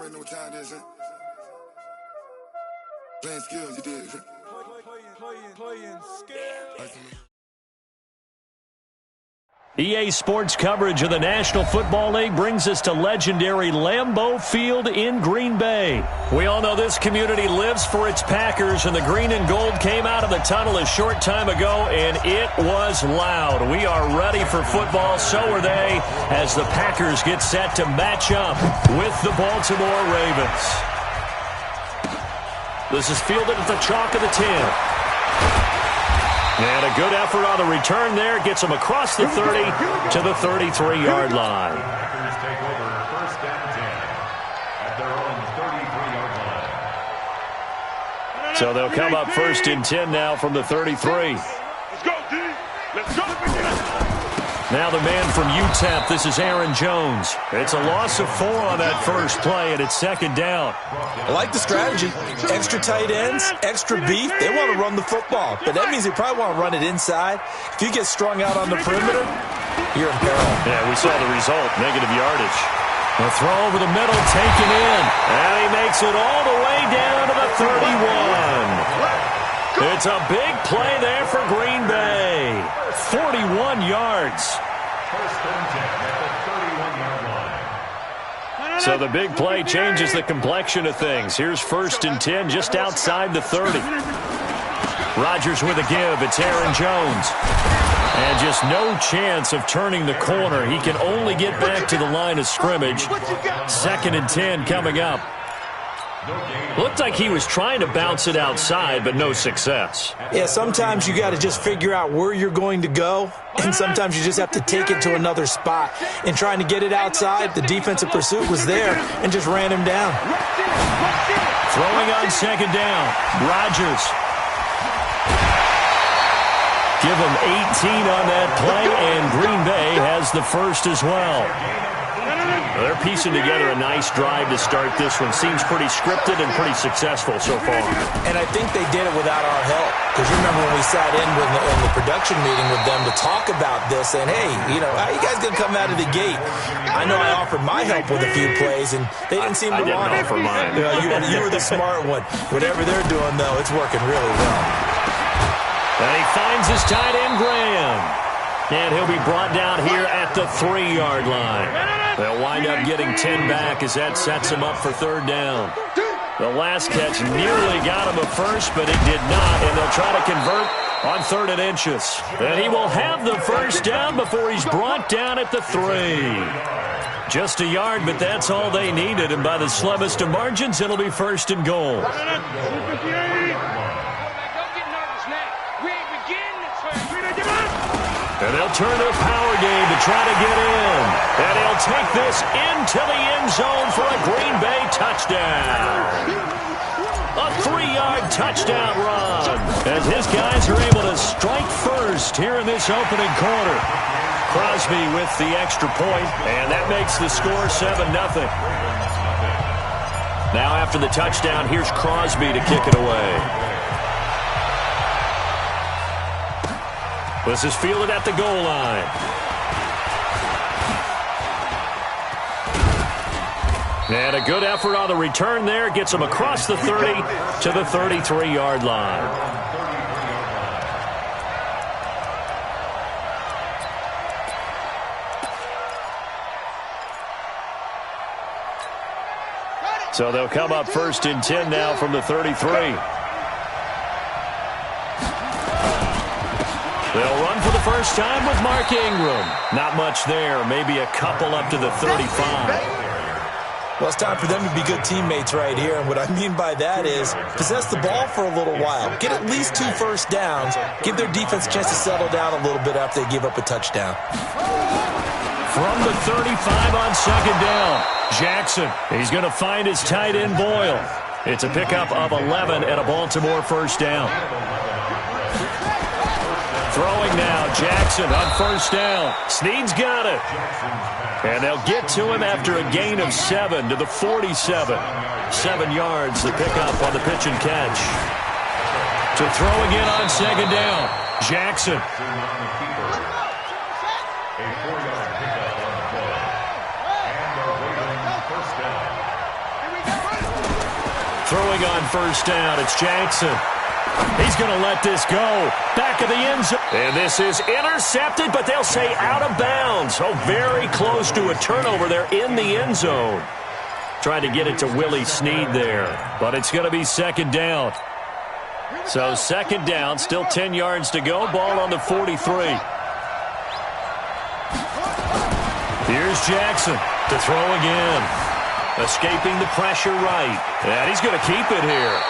already know what time it is, huh? Playing skills, you did. Playing skills. EA Sports coverage of the National Football League brings us to legendary Lambeau Field in Green Bay. We all know this community lives for its Packers, and the green and gold came out of the tunnel a short time ago, and it was loud. We are ready for football, so are they, as the Packers get set to match up with the Baltimore Ravens. This is fielded at the chalk of the 10. And a good effort on the return there. Gets him across the 30 to the 33-yard line. Packers take over first down 10 at their own 33-yard line. So they'll come up first and 10 now from the 33. Let's go, D. Let's go. Now the man from UTEP, this is Aaron Jones. It's a loss of 4 on that first play, and it's second down. I like the strategy. Extra tight ends, extra beef. They want to run the football, but that means they probably want to run it inside. If you get strung out on the perimeter, you're in peril. Yeah, we saw the result, negative yardage. The throw over the middle, taken in, and he makes it all the way down to the 31. It's a big play there for Green Bay. 41 yards. First and 10 at the 31-yard line. So the big play changes the complexion of things. Here's first and 10 just outside the 30. Rodgers with a give. It's Aaron Jones. And just no chance of turning the corner. He can only get back to the line of scrimmage. Second and 10 coming up. Looked like he was trying to bounce it outside, but no success. Yeah, sometimes you got to just figure out where you're going to go, and sometimes you just have to take it to another spot. In trying to get it outside, the defensive pursuit was there and just ran him down. Throwing on second down, Rodgers. Give him 18 on that play, and Green Bay has the first as well. They're piecing together a nice drive to start this one. Seems pretty scripted and pretty successful so far. And I think they did it without our help. Because you remember when we sat in the production meeting with them to talk about this, and hey, you know, how you guys going to come out of the gate? I know I offered my help with a few plays, and they didn't seem to want it. I didn't offer mine. You were the smart one. Whatever they're doing, though, it's working really well. And he finds his tight end, Graham. And he'll be brought down here at the 3-yard line. They'll wind up getting 10 back as that sets him up for third down. The last catch nearly got him a first, but it did not, and they'll try to convert on 3rd and inches. And he will have the first down before he's brought down at the 3. Just a yard, but that's all they needed, and by the slimmest of margins, it'll be first and goal. And they'll turn to a power game to try to get in. And he'll take this into the end zone for a Green Bay touchdown. A 3-yard touchdown run. As his guys are able to strike first here in this opening quarter. Crosby with the extra point, and that makes the score 7-0. Now after the touchdown, here's Crosby to kick it away. This is fielded at the goal line. And a good effort on the return there. Gets him across the 30 to the 33-yard line. So they'll come up first and 10 now from the 33. They'll run for the first time with Mark Ingram. Not much there, maybe a couple up to the 35. Well, it's time for them to be good teammates right here, and what I mean by that is possess the ball for a little while. Get at least 2 first downs. Give their defense a chance to settle down a little bit after they give up a touchdown. From the 35 on second down, Jackson. He's going to find his tight end, Boyle. It's a pickup of 11 and a Baltimore first down. Throwing now, Jackson on first down. Snead's got it. And they'll get to him after a gain of 7 to the 47. 7 yards, the pickup on the pitch and catch. To throw again on second down, Jackson. Throwing on first down, it's Jackson. He's going to let this go. Back of the end zone. And this is intercepted, but they'll say out of bounds. Oh, very close to a turnover there in the end zone. Trying to get it to Willie Snead there, but it's going to be second down. So second down, still 10 yards to go. Ball on the 43. Here's Jackson to throw again. Escaping the pressure right. And he's going to keep it here.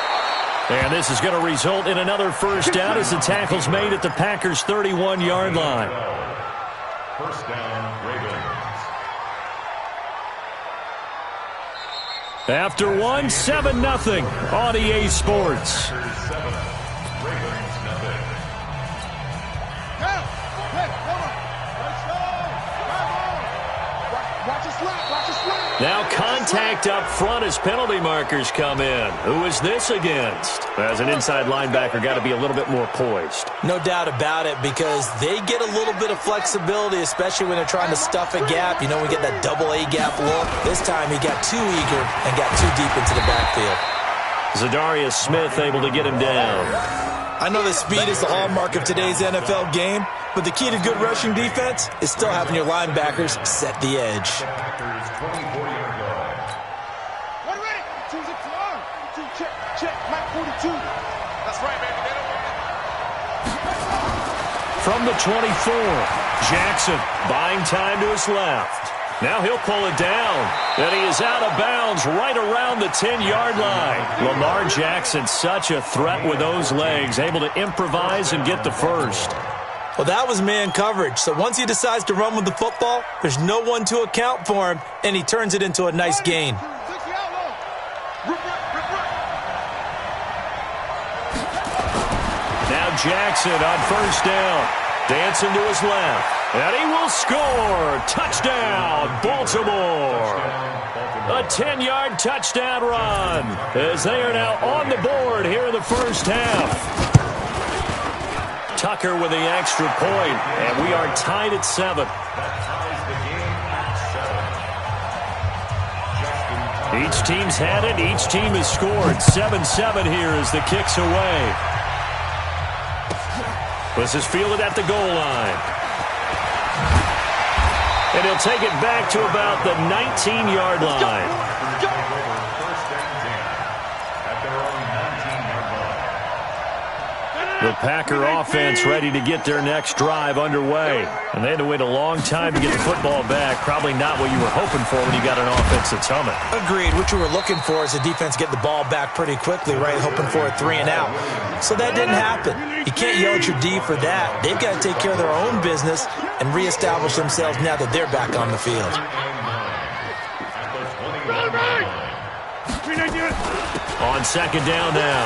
And this is going to result in another first down as the tackle's made at the Packers' 31-yard line. First down, Ravens. After 7-0 on EA Sports. Now contact up front as penalty markers come in. Who is this against? As an inside linebacker, got to be a little bit more poised. No doubt about it, because they get a little bit of flexibility, especially when they're trying to stuff a gap. You know, we get that double A gap look. This time he got too eager and got too deep into the backfield. Zadarius Smith able to get him down. I know that speed is the hallmark of today's NFL game, but the key to good rushing defense is still having your linebackers set the edge. From the 24, Jackson buying time to his left. Now he'll pull it down, and he is out of bounds right around the 10-yard line. Lamar Jackson, such a threat with those legs, able to improvise and get the first. Well, that was man coverage, so once he decides to run with the football, there's no one to account for him, and he turns it into a nice gain. Now Jackson on first down, dancing to his left, and he will score. Touchdown, Baltimore. A 10-yard touchdown run as they are now on the board here in the first half. Tucker with the extra point, and we are tied at 7. Each team's had it. Each team has scored. 7-7 here as the kick's away. This is fielded at the goal line. And he'll take it back to about the 19-yard line. The Packer offense ready to get their next drive underway. And they had to wait a long time to get the football back. Probably not what you were hoping for when you got an offense that's humming. Agreed. What you were looking for is the defense get the ball back pretty quickly, right? Hoping for a 3-and-out. So that didn't happen. You can't yell at your D for that. They've got to take care of their own business and reestablish themselves now that they're back on the field. On second down now,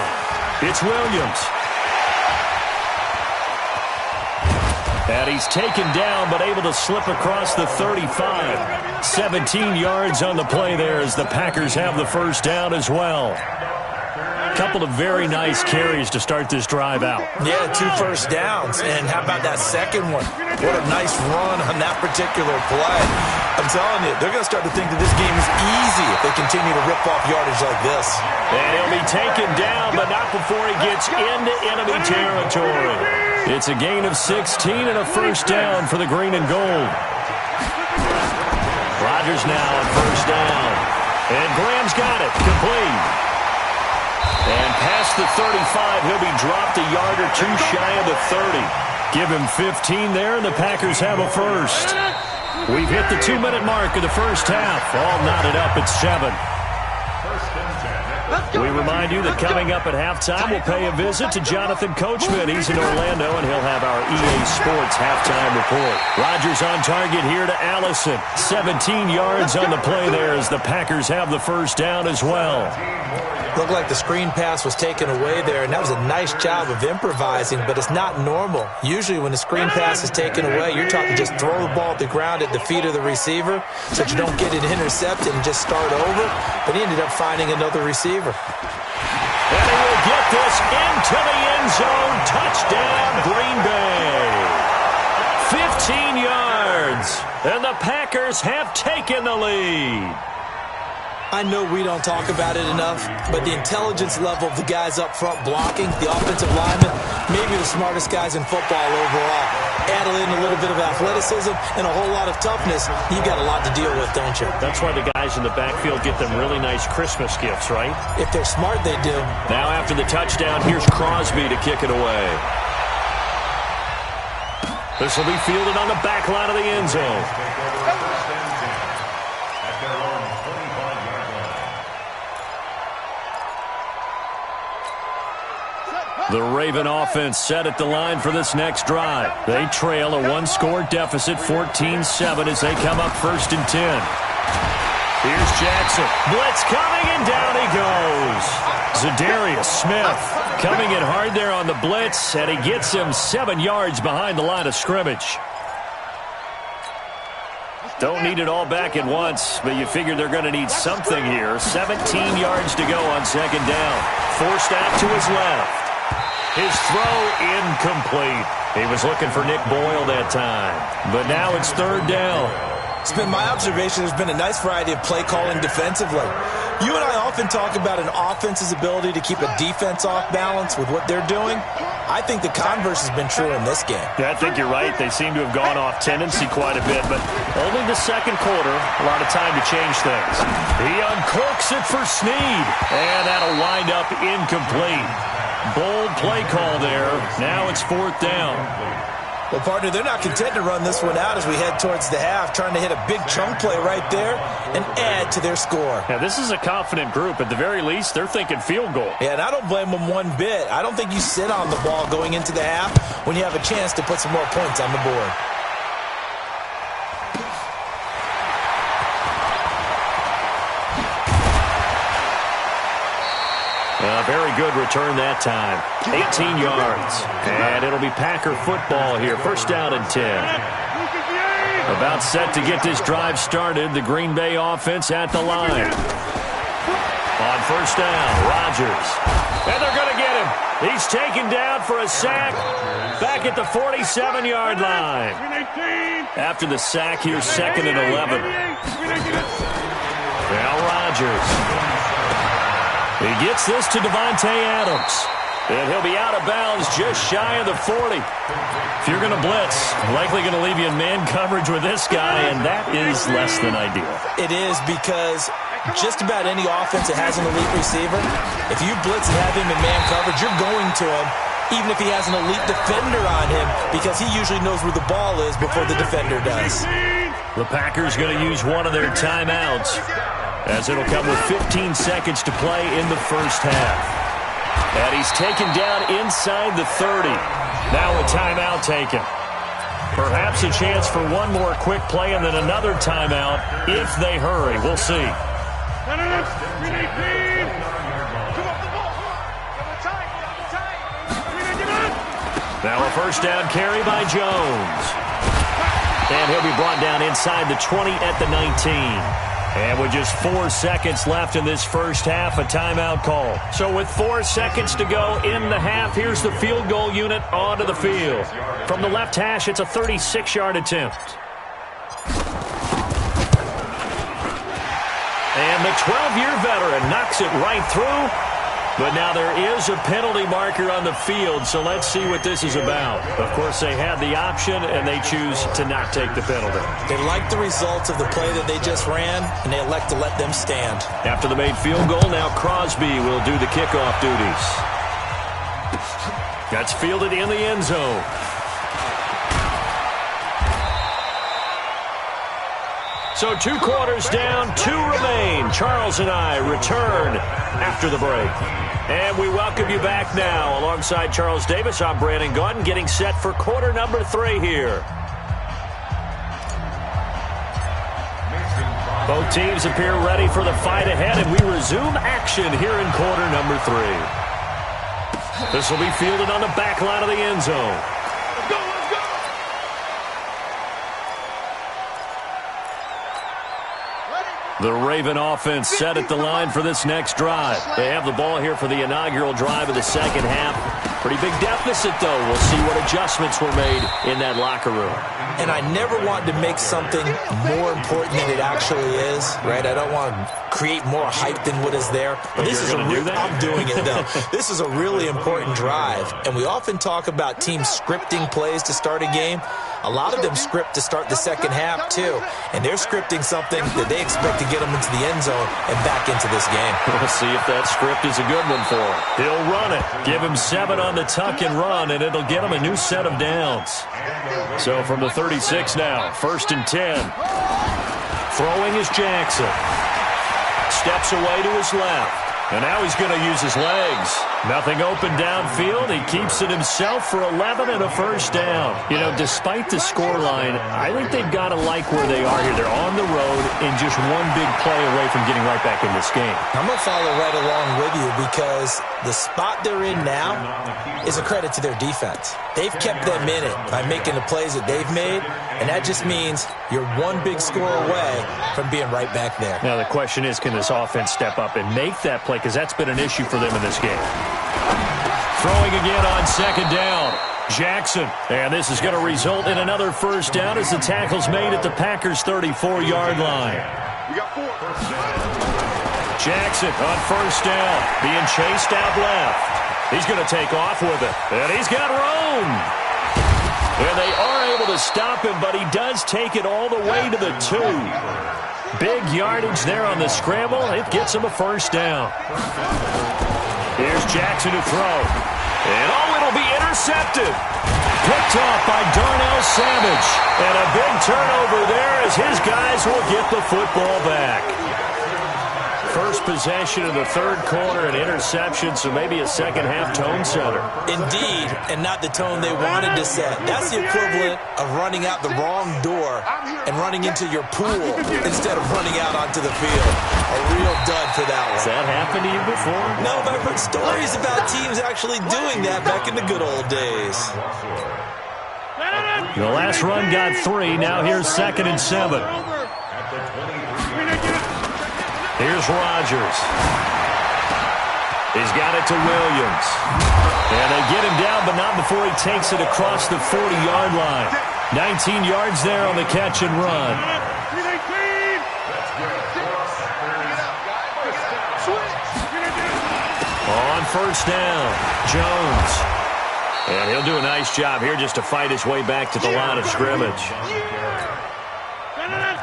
it's Williams. And he's taken down, but able to slip across the 35. 17 yards on the play there as the Packers have the first down as well. Couple of very nice carries to start this drive out. Yeah, 2 first downs. And how about that second one? What a nice run on that particular play. I'm telling you, they're going to start to think that this game is easy if they continue to rip off yardage like this. And he'll be taken down, but not before he gets into enemy territory. It's a gain of 16 and a first down for the green and gold. Rodgers now on first down. And Graham's got it. Complete. And past the 35, he'll be dropped a yard or two shy of the 30. Give him 15 there, and the Packers have a first. We've hit the 2-minute mark of the first half. All knotted up at 7. We remind you that coming up at halftime, we'll pay a visit to Jonathan Coachman. He's in Orlando, and he'll have our EA Sports halftime report. Rodgers on target here to Allison. 17 yards on the play there as the Packers have the first down as well. Looked like the screen pass was taken away there, and that was a nice job of improvising, but it's not normal. Usually when the screen pass is taken away, you're taught to just throw the ball at the ground at the feet of the receiver so that you don't get it intercepted and just start over, but he ended up finding another receiver. And he will get this into the end zone. Touchdown, Green Bay. 15 yards, and the Packers have taken the lead. I know we don't talk about it enough, but the intelligence level of the guys up front blocking, the offensive linemen, maybe the smartest guys in football overall. Add in a little bit of athleticism and a whole lot of toughness, you've got a lot to deal with, don't you? That's why the guys in the backfield get them really nice Christmas gifts, right? If they're smart, they do. Now after the touchdown, here's Crosby to kick it away. This will be fielded on the back line of the end zone. The Raven offense set at the line for this next drive. They trail a one-score deficit, 14-7, as they come up 1st and 10. Here's Jackson. Blitz coming, and down he goes. Zadarius Smith coming in hard there on the blitz, and he gets him 7 yards behind the line of scrimmage. Don't need it all back at once, but you figure they're going to need something here. 17 yards to go on 2nd down. Forced out to his left. His throw incomplete. He was looking for Nick Boyle that time. But now it's 3rd down. It's been my observation there's been a nice variety of play calling defensively. You and I often talk about an offense's ability to keep a defense off balance with what they're doing. I think the converse has been true in this game. Yeah, I think you're right. They seem to have gone off tendency quite a bit, but only the 2nd quarter, a lot of time to change things. He uncorks it for Snead, and that'll wind up incomplete. Bold play call there. Now it's 4th down. Well, partner, they're not content to run this one out as we head towards the half, trying to hit a big chunk play right there and add to their score. Yeah, this is a confident group. At the very least, they're thinking field goal. Yeah, and I don't blame them one bit. I don't think you sit on the ball going into the half when you have a chance to put some more points on the board. A very good return that time. 18 yards. And it'll be Packer football here. 1st down and 10. About set to get this drive started. The Green Bay offense at the line. On 1st down, Rodgers. And they're going to get him. He's taken down for a sack back at the 47-yard line. After the sack, here's 2nd and 11. Now Rodgers. He gets this to Devontae Adams. And he'll be out of bounds just shy of the 40. If you're going to blitz, likely going to leave you in man coverage with this guy, and that is less than ideal. It is, because just about any offense that has an elite receiver, if you blitz and have him in man coverage, you're going to him, even if he has an elite defender on him, because he usually knows where the ball is before the defender does. The Packers going to use one of their timeouts, as it'll come with 15 seconds to play in the 1st half. And he's taken down inside the 30. Now a timeout taken. Perhaps a chance for one more quick play and then another timeout if they hurry. We'll see. Now a 1st down carry by Jones. And he'll be brought down inside the 20 at the 19. And with just 4 seconds left in this 1st half, a timeout call. So with 4 seconds to go in the half, here's the field goal unit onto the field. From the left hash, it's a 36-yard attempt. And the 12-year veteran knocks it right through. But now there is a penalty marker on the field, so let's see what this is about. Of course, they had the option, and they choose to not take the penalty. They like the results of the play that they just ran, and they elect to let them stand. After the made field goal, now Crosby will do the kickoff duties. That's fielded in the end zone. So 2 quarters down, 2 remain. Charles and I return after the break. And we welcome you back now. Alongside Charles Davis, I'm Brandon Gaudin, getting set for quarter number 3 here. Both teams appear ready for the fight ahead, and we resume action here in quarter number 3. This will be fielded on the back line of the end zone. The Raven offense set at the line for this next drive. They have the ball here for the inaugural drive of the 2nd half. Pretty big deficit, though. We'll see what adjustments were made in that locker room. and I never want to make something more important than it actually is, right? I don't want to create more hype than what is there. But this is I'm doing it, though. This is a really important drive, and we often talk about teams scripting plays to start a game. A lot of them script to start the second half, too, and they're scripting something that they expect to get them into the end zone and back into this game. We'll see if that script is a good one for him. He'll run it. Give him 7 on the tuck and run, and it'll get him a new set of downs. So from the 36 now, 1st and 10. Throwing is Jackson. Steps away to his left. And now he's going to use his legs. Nothing open downfield. He keeps it himself for 11 and a first down. You know, despite the scoreline, I think they've got to like where they are here. They're on the road and just one big play away from getting right back in this game. I'm going to follow right along with you because the spot they're in now is a credit to their defense. They've kept them in it by making the plays that they've made, and that just means you're one big score away from being right back there. Now the question is, can this offense step up and make that play? Because that's been an issue for them in this game. Throwing again on 2nd down. Jackson. And this is going to result in another first down as the tackle's made at the Packers' 34-yard line. We got 4. Jackson on 1st down. Being chased out left. He's going to take off with it. And he's got room. And they are able to stop him, but he does take it all the way to the 2. Big yardage there on the scramble. It gets him a first down. Here's Jackson to throw. And it'll be intercepted. Picked off by Darnell Savage. And a big turnover there as his guys will get the football back. First possession of the 3rd quarter, an interception, so maybe a second-half tone setter. Indeed, and not the tone they wanted to set. That's the equivalent of running out the wrong door and running into your pool instead of running out onto the field. A real dud for that one. Has that happened to you before? No, but I've heard stories about teams actually doing that back in the good old days. The last run got 3. Now here's 2nd and 7. Here's Rodgers. He's got it to Williams. And they get him down, but not before he takes it across the 40-yard line. 19 yards there on the catch and run. On 1st down, Jones. And he'll do a nice job here just to fight his way back to the line of scrimmage.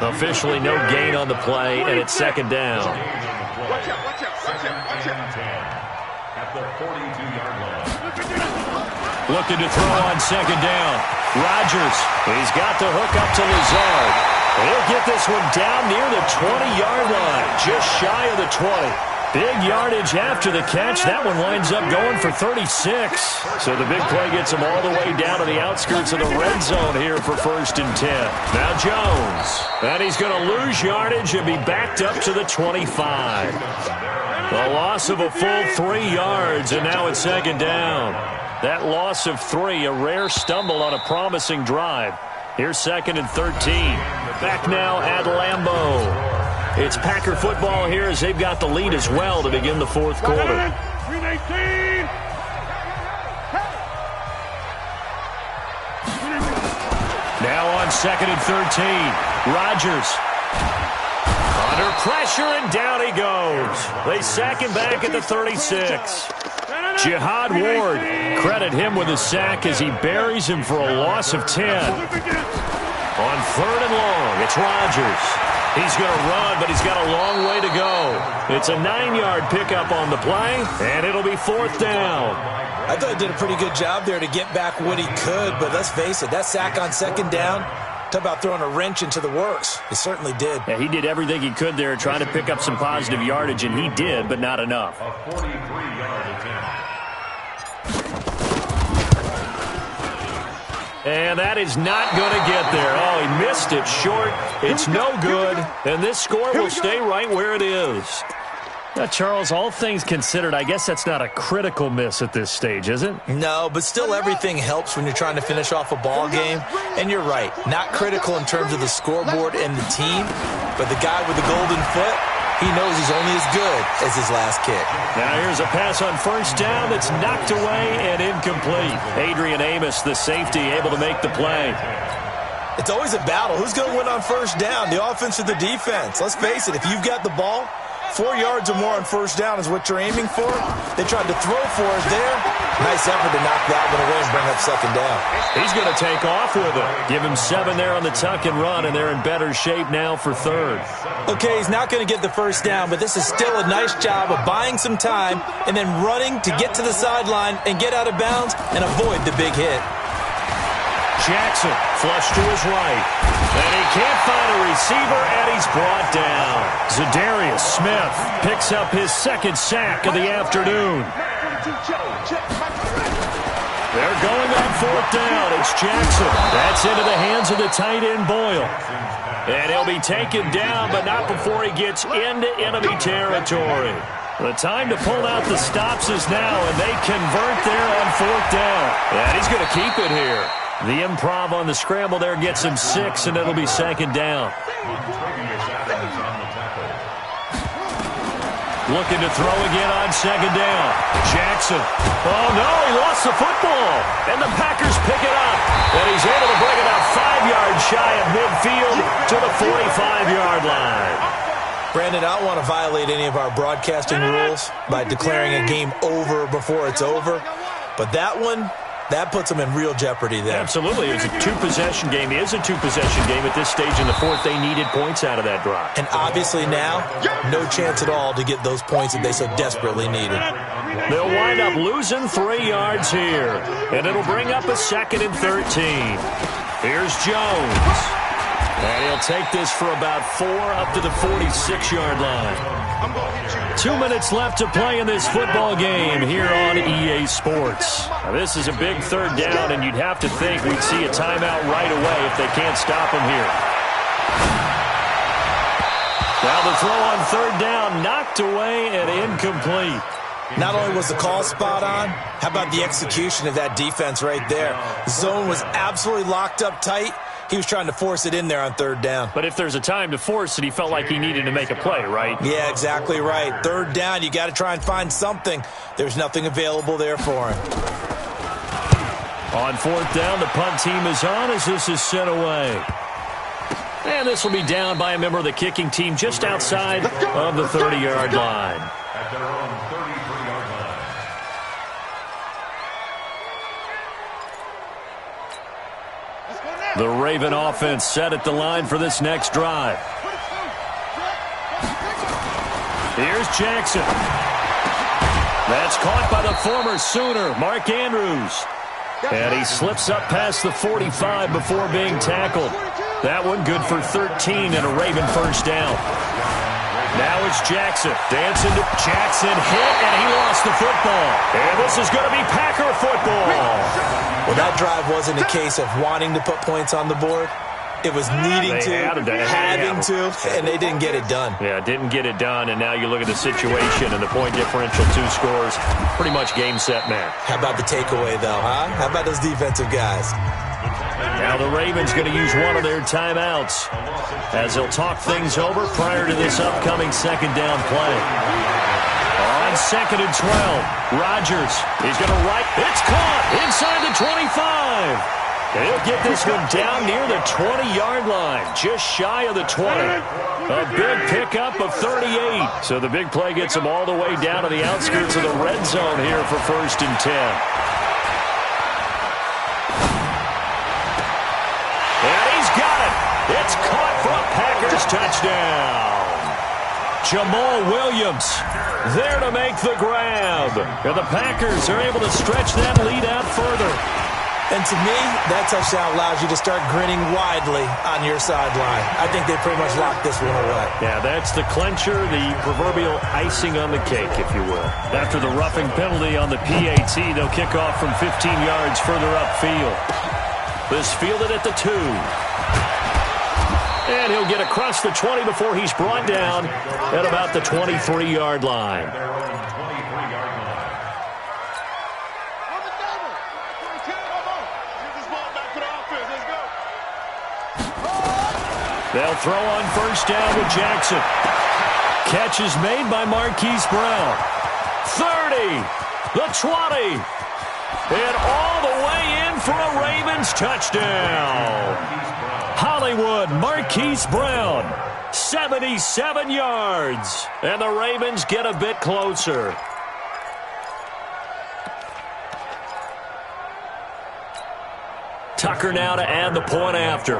Officially no gain on the play, and it's 2nd down. Watch out, watch out, watch out, watch out. At the 42-yard line. Looking to throw on 2nd down. Rodgers, he's got the hook up to Lazard. He'll get this one down near the 20-yard line, just shy of the 20. Big yardage after the catch. That one winds up going for 36. So the big play gets him all the way down to the outskirts of the red zone here for 1st and 10. Now Jones. And he's going to lose yardage and be backed up to the 25. A loss of a full 3 yards, and now it's 2nd down. That loss of 3, a rare stumble on a promising drive. Here's 2nd and 13. Back now at Lambeau. It's Packer football here as they've got the lead as well to begin the 4th quarter. Now on 2nd and 13. Rodgers. Under pressure, and down he goes. They sack him back at the 36. Jihad Ward, credit him with a sack as he buries him for a loss of 10. On 3rd and long, it's Rodgers. He's going to run, but he's got a long way to go. It's a 9-yard pickup on the play, and it'll be 4th down. I thought he did a pretty good job there to get back what he could, but let's face it, that sack on 2nd down, talk about throwing a wrench into the works. He certainly did. Yeah, he did everything he could there trying to pick up some positive yardage, and he did, but not enough. A 43-yard attempt. And that is not going to get there. Oh, he missed it short. It's no good. And this score will stay right where it is. Now, Charles, all things considered, I guess that's not a critical miss at this stage, is it? No, but still everything helps when you're trying to finish off a ball game. And you're right, not critical in terms of the scoreboard and the team, but the guy with the golden foot, he knows he's only as good as his last kick. Now here's a pass on 1st down that's knocked away and incomplete. Adrian Amos, the safety, able to make the play. It's always a battle. Who's going to win on first down, the offense or the defense? Let's face it, if you've got the ball, 4 yards or more on first down is what you're aiming for. They tried to throw for it there. Nice effort to knock that one away and bring up second down. He's going to take off with it. Give him 7 there on the tuck and run, and they're in better shape now for third. Okay, he's not going to get the first down, but this is still a nice job of buying some time and then running to get to the sideline and get out of bounds and avoid the big hit. Jackson, flush to his right. And he can't find a receiver, and he's brought down. Zadarius Smith picks up his second sack of the afternoon. They're going on fourth down. It's Jackson. That's into the hands of the tight end, Boyle. And he'll be taken down, but not before he gets into enemy territory. The time to pull out the stops is now, and they convert there on fourth down. And he's going to keep it here. The improv on the scramble there gets him 6, and it'll be second down. Looking to throw again on second down. Jackson. Oh, no, he lost the football. And the Packers pick it up. And he's able to bring it out 5 yards shy of midfield to the 45-yard line. Brandon, I don't want to violate any of our broadcasting rules by declaring a game over before it's over. But that one, that puts them in real jeopardy there. Absolutely. It's a two-possession game. It is a two-possession game at this stage in the fourth. They needed points out of that drive. And obviously now, no chance at all to get those points that they so desperately needed. They'll wind up losing 3 yards here. And it'll bring up a 2nd and 13. Here's Jones. And he'll take this for about 4 up to the 46-yard line. 2 minutes left to play in this football game here on EA Sports. Now, this is a big third down, and you'd have to think we'd see a timeout right away if they can't stop him here. Now the throw on third down, knocked away and incomplete. Not only was the call spot on, how about the execution of that defense right there? Zone was absolutely locked up tight. He was trying to force it in there on third down. But if there's a time to force it, he felt like he needed to make a play, right? Yeah, exactly right. Third down, you got to try and find something. There's nothing available there for him. On fourth down, the punt team is on as this is sent away. And this will be down by a member of the kicking team just outside of the 30-yard line. At their own 33-yard line. The Raven offense set at the line for this next drive. Here's Jackson. That's caught by the former Sooner, Mark Andrews. And he slips up past the 45 before being tackled. That one good for 13 and a Raven first down. Now it's Jackson. Dancing to Jackson, hit, and he lost the football. And this is going to be Packer football. Well, that drive wasn't a case of wanting to put points on the board. It was needing to, having to, and they didn't get it done. Yeah, didn't get it done, and now you look at the situation and the point differential, 2 scores, pretty much game, set, match. How about the takeaway, though, huh? How about those defensive guys? Now the Ravens going to use one of their timeouts as they'll talk things over prior to this upcoming second down play. On 2nd and 12, Rodgers, he's going to right. It's caught inside the 25. He'll get this one down near the 20-yard line, just shy of the 20. A big pickup of 38. So the big play gets him all the way down to the outskirts of the red zone here for 1st and 10. And he's got it. It's caught for a Packers touchdown. Jamal Williams there to make the grab. And the Packers are able to stretch that lead out further. And to me, that touchdown allows you to start grinning widely on your sideline. I think they pretty much locked this one away. Yeah, that's the clincher, the proverbial icing on the cake, if you will. After the roughing penalty on the PAT, they'll kick off from 15 yards further upfield. This fielded at the 2. And he'll get across the 20 before he's brought down at about the 23-yard line. They'll throw on first down with Jackson. Catch is made by Marquise Brown. 30, the 20, and all the way in for a Ravens touchdown. Hollywood Marquise Brown, 77 yards. And the Ravens get a bit closer. Tucker now to add the point after.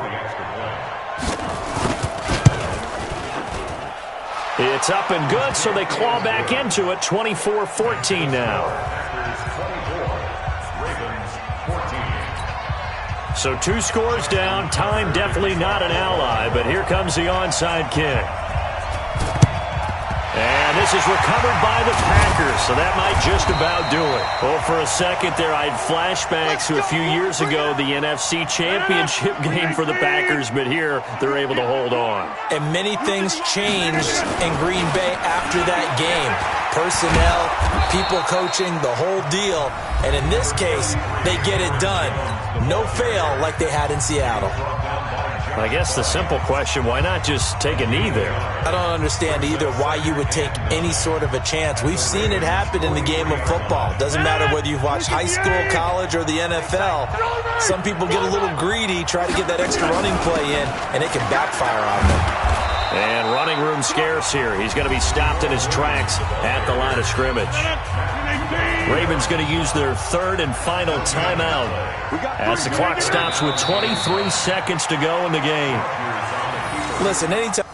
It's up and good, so they claw back into it. 24-14 now. So 2 scores down. Time definitely not an ally, but here comes the onside kick. And this is recovered by the Packers, so that might just about do it. Well, for a second there, I had flashbacks to a few years ago, the NFC Championship game for the Packers, but here they're able to hold on. And many things changed in Green Bay after that game. Personnel, people coaching, the whole deal. And in this case, they get it done. No fail like they had in Seattle. I guess the simple question, why not just take a knee there? I don't understand either why you would take any sort of a chance. We've seen it happen in the game of football. Doesn't matter whether you've watched high school, college, or the NFL. Some people get a little greedy, try to get that extra running play in, and it can backfire on them. And running room scarce here. He's going to be stopped in his tracks at the line of scrimmage. Ravens going to use their third and final timeout as the clock stops with 23 seconds to go in the game. Listen, anytime